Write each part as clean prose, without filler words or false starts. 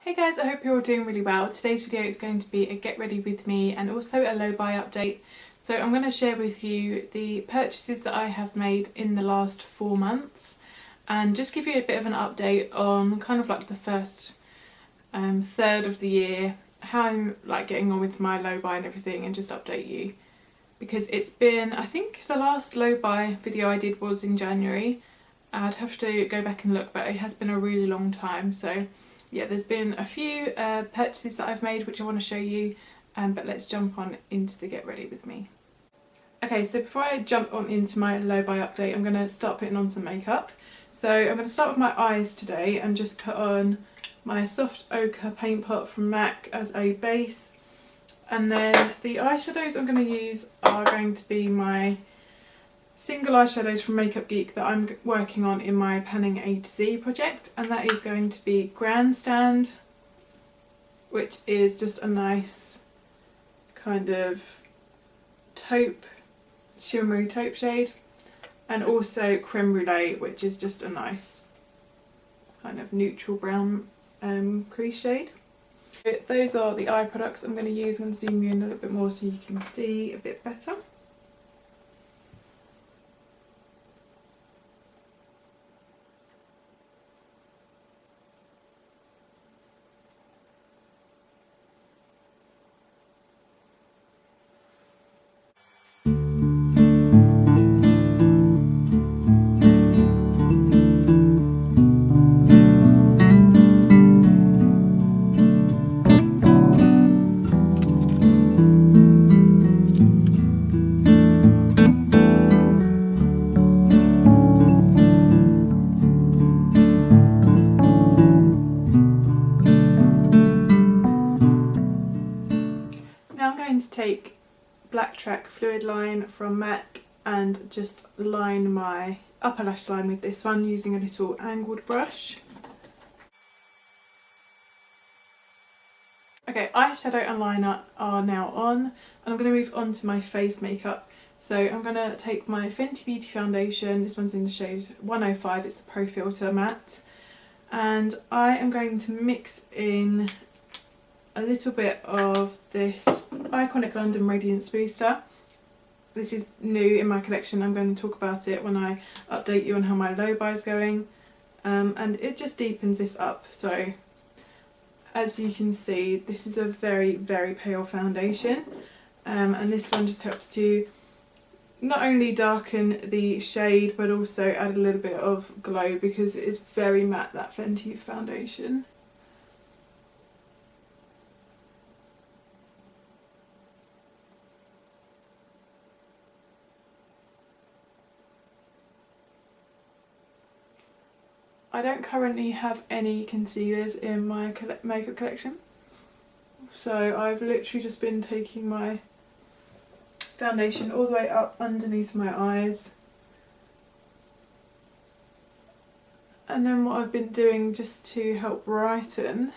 Hey guys, I hope you're all doing really well. Today's video is going to be a get ready with me and also a low buy update. So I'm going to share with you the purchases that I have made in the last 4 months and just give you a bit of an update on kind of like the first third of the year, how I'm like getting on with my low buy and everything, and just update you. Because it's been, I think the last low buy video I did was in January. I'd have to go back and look, but it has been a really long time. So yeah, there's been a few purchases that I've made which I want to show you, but let's jump on into the get ready with me. Okay, so before I jump on into my low buy update, I'm going to start putting on some makeup. So I'm going to start with my eyes today and just put on my soft ochre paint pot from MAC as a base. And then the eyeshadows I'm going to use are going to be my single eyeshadows from Makeup Geek that I'm working on in my Panning A to Z project, and that is going to be Grandstand, which is just a nice kind of taupe, shimmery taupe shade, and also Creme Brulee, which is just a nice kind of neutral brown crease shade. Those are the eye products I'm going to use. I'm going to zoom you in a little bit more so you can see a bit better. Now I'm going to take Black Track Fluid Line from MAC and just line my upper lash line with this one using a little angled brush. Okay, eyeshadow and liner are now on, and I'm going to move on to my face makeup. So I'm going to take my Fenty Beauty foundation, this one's in the shade 105, it's the Pro Filter Matte, and I am going to mix in a little bit of this Iconic London Radiance Booster. This is new in my collection. I'm going to talk about it when I update you on how my low buy is going, and it just deepens this up. So as you can see, this is a very pale foundation, and this one just helps to not only darken the shade but also add a little bit of glow because it is very matte, that Fenty foundation. I don't currently have any concealers in my makeup collection, so I've literally just been taking my foundation all the way up underneath my eyes, and then what I've been doing just to help brighten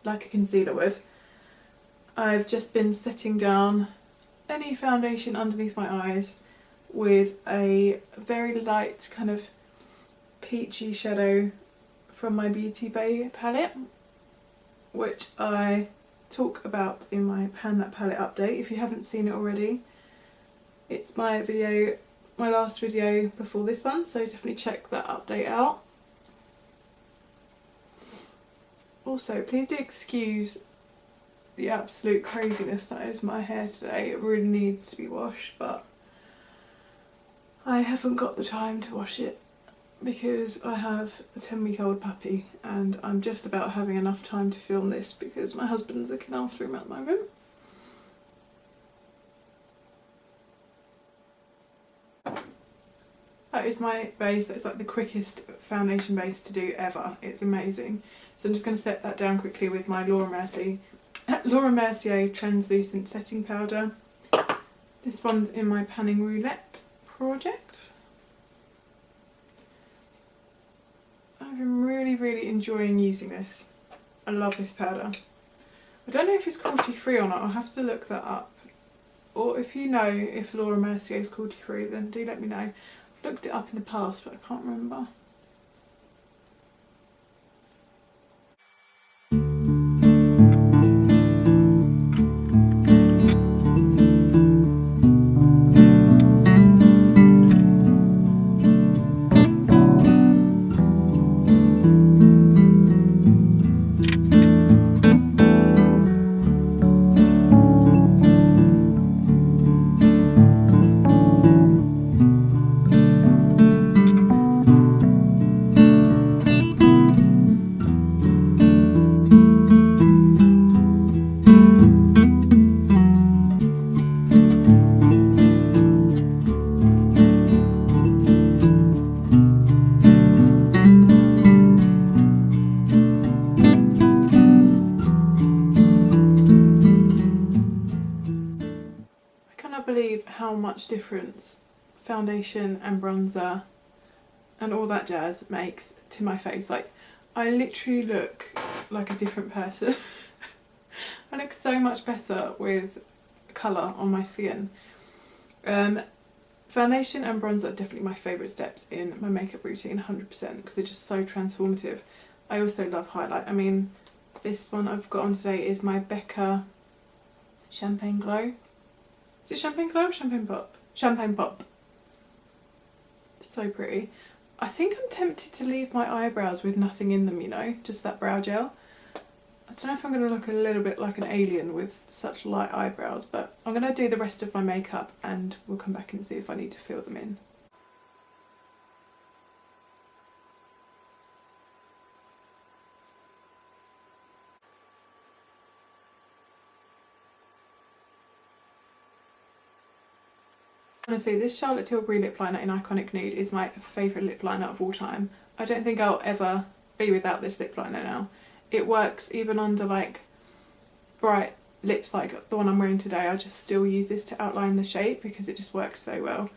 like a concealer would, I've just been setting down any foundation underneath my eyes with a very light kind of peachy shadow from my Beauty Bay palette, which I talk about in my Pan That Palette update. If you haven't seen it already, it's my last video before this one, so definitely check that update out. Also, please do excuse the absolute craziness that is my hair today. It really needs to be washed, but I haven't got the time to wash it because I have a 10-week-old puppy and I'm just about having enough time to film this because my husband's looking after him at the moment. That is my base. That's like the quickest foundation base to do ever. It's amazing. So I'm just going to set that down quickly with my Laura Mercier Translucent Setting Powder. This one's in my Panning Roulette project. I've been really enjoying using this. I love this powder. I don't know if it's cruelty free or not, I'll have to look that up. Or if you know if Laura Mercier is cruelty free, then do let me know. I've looked it up in the past but I can't remember. how much difference foundation and bronzer and all that jazz makes to my face. Like, I literally look like a different person. I look so much better with colour on my skin. Foundation and bronzer are definitely my favourite steps in my makeup routine, 100%, because they're just so transformative. I also love highlight. I mean, this one I've got on today is my Becca Champagne Glow. Is it Champagne Glow or Champagne Pop? Champagne Pop. So pretty. I think I'm tempted to leave my eyebrows with nothing in them, you know, just that brow gel. I don't know if I'm going to look a little bit like an alien with such light eyebrows, but I'm going to do the rest of my makeup and we'll come back and see if I need to fill them in. Honestly, this Charlotte Tilbury lip liner in Iconic Nude is my favourite lip liner of all time. I don't think I'll ever be without this lip liner now. It works even under like bright lips like the one I'm wearing today. I just still use this to outline the shape because it just works so well.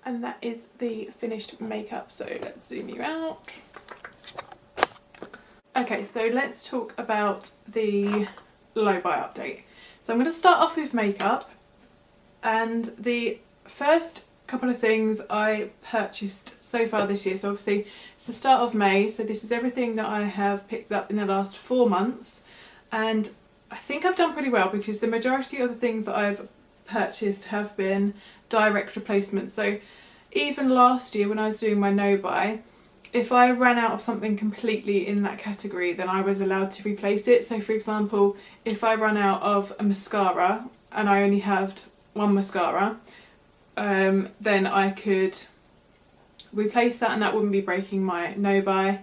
And that is the finished makeup, so let's zoom you out. Okay, so let's talk about the low buy update. So I'm going to start off with makeup, and the first couple of things I purchased so far this year. So obviously it's the start of May, so this is everything that I have picked up in the last 4 months, and I think I've done pretty well because the majority of the things that I've purchased have been direct replacements. So even last year when I was doing my no buy, if I ran out of something completely in that category, then I was allowed to replace it. So for example, if I run out of a mascara and I only have one mascara, then I could replace that and that wouldn't be breaking my no buy.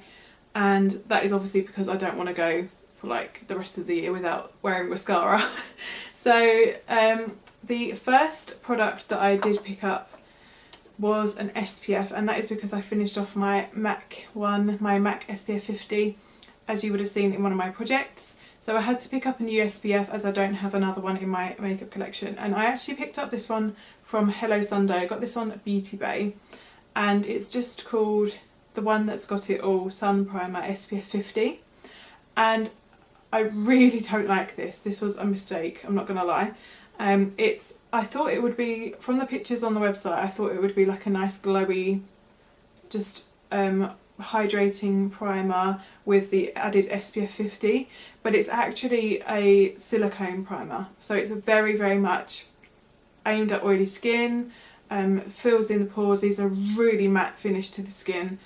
And that is obviously because I don't want to go for like the rest of the year without wearing mascara. So the first product that I did pick up was an SPF, and that is because I finished off my MAC SPF 50, as you would have seen in one of my projects. So I had to pick up a new SPF as I don't have another one in my makeup collection, and I actually picked up this one from Hello Sunday. I got this on Beauty Bay, and it's just called the one that's got it all, Sun Primer SPF 50, and I really don't like this. This was a mistake, I'm not gonna lie. I thought it would be, from the pictures on the website, I thought it would be like a nice glowy, just hydrating primer with the added SPF 50, but it's actually a silicone primer. So it's very, very much aimed at oily skin, fills in the pores. These are really matte finish to the skin,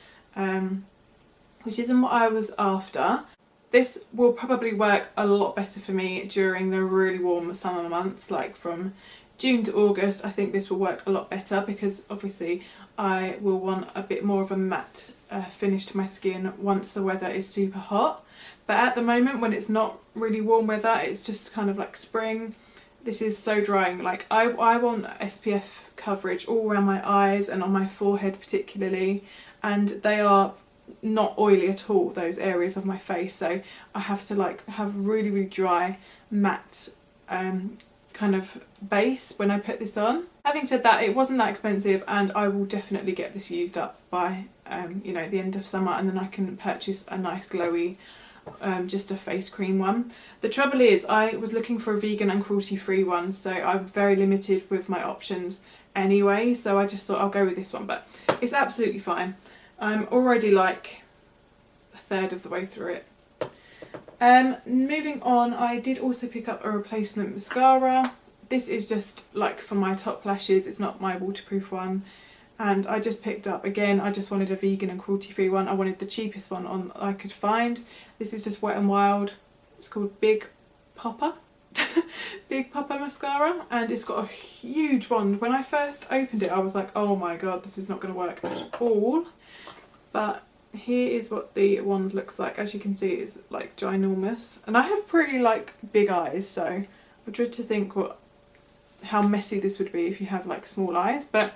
which isn't what I was after. This will probably work a lot better for me during the really warm summer months, like from June to August. I think this will work a lot better because obviously I will want a bit more of a matte finish to my skin once the weather is super hot. But at the moment, when it's not really warm weather, it's just kind of like spring, this is so drying. Like I want SPF coverage all around my eyes and on my forehead particularly, and they are not oily at all, those areas of my face. So I have to like have really, really dry matte kind of base when I put this on. Having said that, it wasn't that expensive, and I will definitely get this used up by you know, the end of summer, and then I can purchase a nice glowy just a face cream one. The trouble is I was looking for a vegan and cruelty free one, so I'm very limited with my options anyway, so I just thought I'll go with this one, but it's absolutely fine. I'm already like a third of the way through it. Moving on, I did also pick up a replacement mascara. This is just like for my top lashes, it's not my waterproof one. And I just picked up, again, I just wanted a vegan and cruelty free one. I wanted the cheapest one on I could find. This is just Wet n Wild. It's called Big Popper. Big Popper mascara, and it's got a huge wand. When I first opened it, I was like, oh my god, this is not going to work at all. But here is what the wand looks like. As you can see, it's like ginormous, and I have pretty like big eyes, so I dread to think how messy this would be if you have like small eyes. But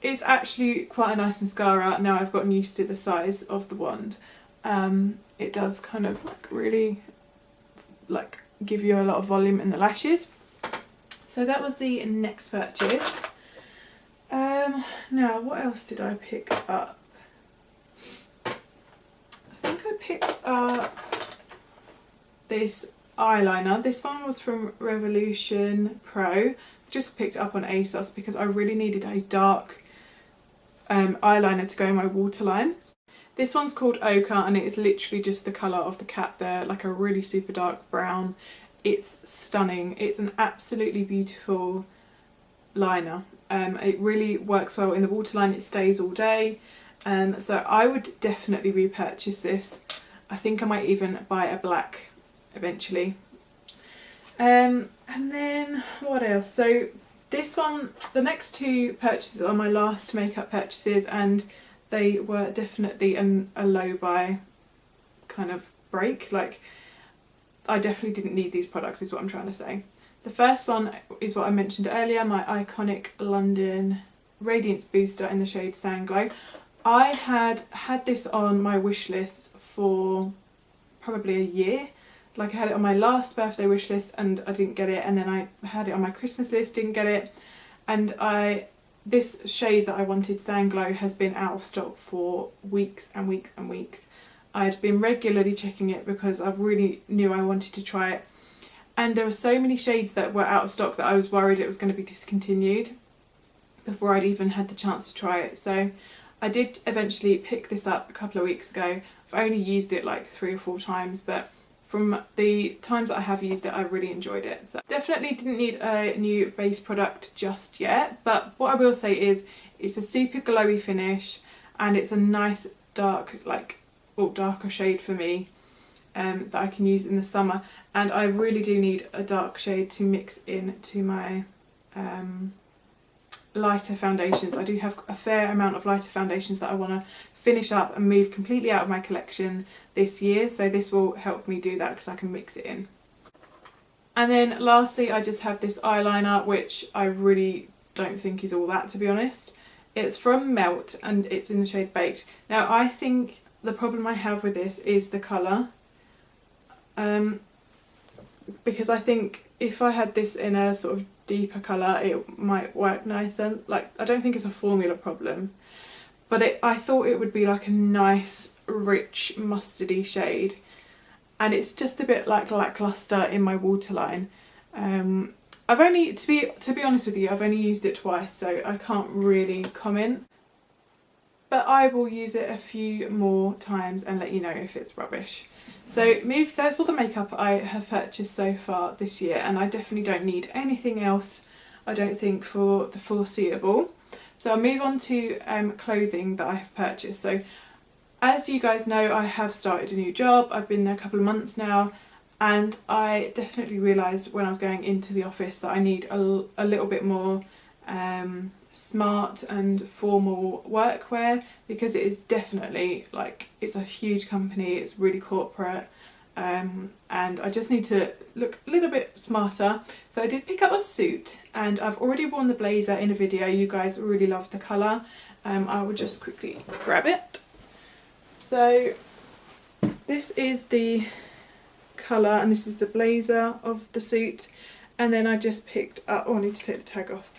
it's actually quite a nice mascara now I've gotten used to the size of the wand. It does kind of like really like give you a lot of volume in the lashes. So that was the next purchase. Now what else did I pick up? I think I picked up this eyeliner. This one was from Revolution Pro. Just picked it up on ASOS because I really needed a dark eyeliner to go in my waterline. This one's called Ochre and it is literally just the colour of the cap there, like a really super dark brown. It's stunning. It's an absolutely beautiful liner. It really works well in the waterline. It stays all day. So I would definitely repurchase this. I think I might even buy a black eventually. And then what else? So this one, the next two purchases are my last makeup purchases, and they were definitely a low buy kind of break. Like, I definitely didn't need these products is what I'm trying to say. The first one is what I mentioned earlier, my iconic London Radiance Booster in the shade Sand Glow. I had this on my wish list for probably a year. Like, I had it on my last birthday wish list and I didn't get it, and then I had it on my Christmas list, didn't get it, and this shade that I wanted, Sand Glow, has been out of stock for weeks and weeks and weeks. I had been regularly checking it because I really knew I wanted to try it, and there were so many shades that were out of stock that I was worried it was going to be discontinued before I'd even had the chance to try it. So I did eventually pick this up a couple of weeks ago. I've only used it like 3 or 4 times, but from the times that I have used it, I really enjoyed it. So definitely didn't need a new base product just yet, but what I will say is it's a super glowy finish and it's a nice dark, like, well, darker shade for me that I can use in the summer, and I really do need a dark shade to mix into my lighter foundations. I do have a fair amount of lighter foundations that I want to finish up and move completely out of my collection this year, so this will help me do that because I can mix it in. And then lastly, I just have this eyeliner, which I really don't think is all that, to be honest. It's from Melt and it's in the shade Baked. Now, I think the problem I have with this is the colour, because I think if I had this in a sort of deeper colour it might work nicer. Like, I don't think it's a formula problem, but I thought it would be like a nice rich mustardy shade, and it's just a bit like lackluster in my waterline. I've only, to be honest with you, I've only used it twice, so I can't really comment, but I will use it a few more times and let you know if it's rubbish. So that's all the makeup I have purchased so far this year, and I definitely don't need anything else, I don't think, for the foreseeable. So I'll move on to clothing that I have purchased. So as you guys know, I have started a new job. I've been there a couple of months now, and I definitely realised when I was going into the office that I need a little bit more smart and formal workwear, because it is definitely, like, it's a huge company, it's really corporate, and I just need to look a little bit smarter. So I did pick up a suit, and I've already worn the blazer in a video. You guys really loved the colour. I will just quickly grab it. So this is the colour and this is the blazer of the suit, and then I just picked up, oh, I need to take the tag off.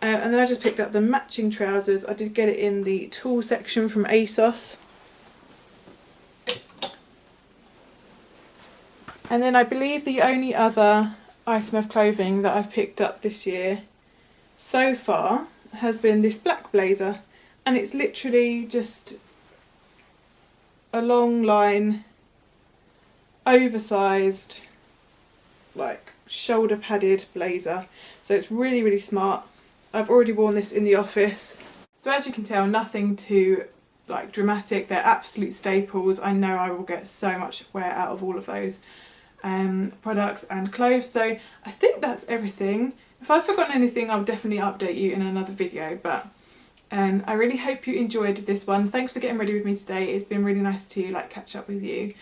And then I just picked up the matching trousers. I did get it in the tool section from ASOS. And then I believe the only other item of clothing that I've picked up this year so far has been this black blazer. And it's literally just a long line, oversized, like shoulder padded blazer. So it's really, really smart. I've already worn this in the office. So as you can tell, nothing too like dramatic. They're absolute staples. I know I will get so much wear out of all of those products and clothes. So I think that's everything. If I've forgotten anything, I'll definitely update you in another video, but I really hope you enjoyed this one. Thanks for getting ready with me today. It's been really nice to catch up with you.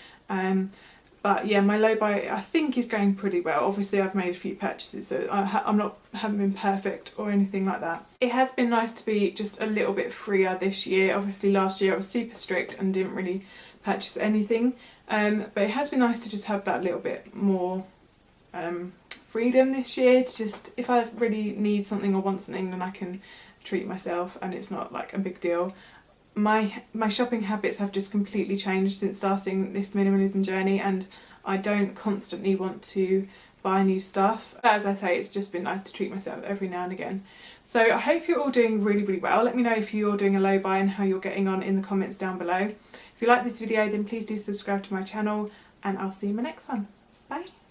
But yeah, my low buy I think is going pretty well. Obviously I've made a few purchases, so haven't been perfect or anything like that. It has been nice to be just a little bit freer this year. Obviously last year I was super strict and didn't really purchase anything, but it has been nice to just have that little bit more freedom this year, to just, if I really need something or want something, then I can treat myself and it's not like a big deal. My shopping habits have just completely changed since starting this minimalism journey, and I don't constantly want to buy new stuff. But as I say, it's just been nice to treat myself every now and again. So I hope you're all doing really, really well. Let me know if you're doing a low buy and how you're getting on in the comments down below. If you like this video, then please do subscribe to my channel, and I'll see you in my next one. Bye!